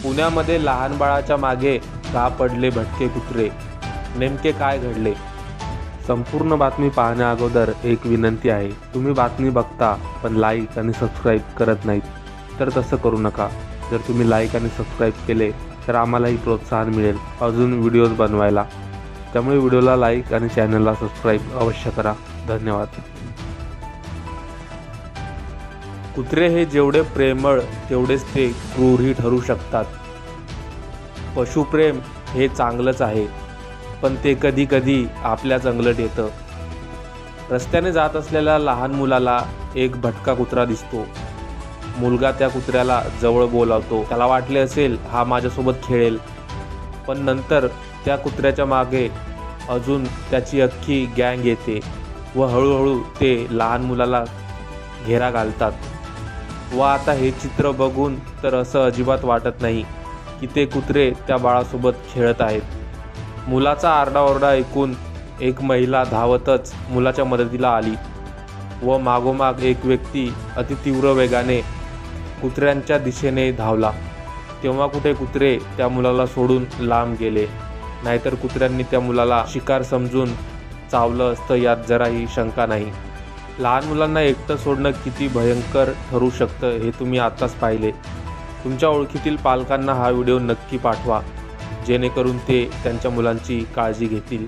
पुण्यामध्ये लहान बाळाच्या मागे का पडले भटके कुत्रे, नेमके काय घडले? संपूर्ण बातमी पाहण्या अगोदर एक विनंती आहे, तुम्ही बातमी बघता पण लाईक आणि सबस्क्राईब करत नाहीत तर तसं करू नका. जर तुम्ही लाईक आणि सबस्क्राईब केले तर आम्हालाही प्रोत्साहन मिळेल अजून व्हिडिओज बनवायला. त्यामुळे व्हिडिओला लाईक आणि चॅनलला सबस्क्राईब अवश्य करा. धन्यवाद. कुत्रे हे जेवढे प्रेमळ तेवढेच ते क्रूरही ठरू शकतात. पशुप्रेम हे चांगलंच आहे, पण ते कधी कधी आपल्याच अंगलट येतं. रस्त्याने जात असलेल्या लहान मुलाला एक भटका कुत्रा दिसतो. मुलगा त्या कुत्र्याला जवळ बोलावतो. त्याला वाटले असेल हा माझ्यासोबत खेळेल, पण नंतर त्या कुत्र्याच्या मागे अजून त्याची अख्खी गँग येते व हळूहळू ते लहान मुलाला घेरा घालतात. व आता हे चित्र बघून तर असं अजिबात वाटत नाही की ते कुत्रे त्या बाळासोबत खेळत आहेत. मुलाचा आरडाओरडा ऐकून एक महिला धावतच मुलाच्या मदतीला आली व मागोमाग एक व्यक्ती अतितीव्र वेगाने कुत्र्यांच्या दिशेने धावला. तेव्हा कुठे कुत्रे त्या मुलाला सोडून लांब गेले, नाहीतर कुत्र्यांनी त्या मुलाला शिकार समजून चावलं असतं यात जराही शंका नाही. लहान मुलांना एकटं सोडणं किती भयंकर ठरू शकतं हे तुम्ही आत्ताच पाहिले. तुमच्या ओळखीतील पालकांना हा व्हिडिओ नक्की पाठवा, जेणेकरून ते त्यांच्या मुलांची काळजी घेतील.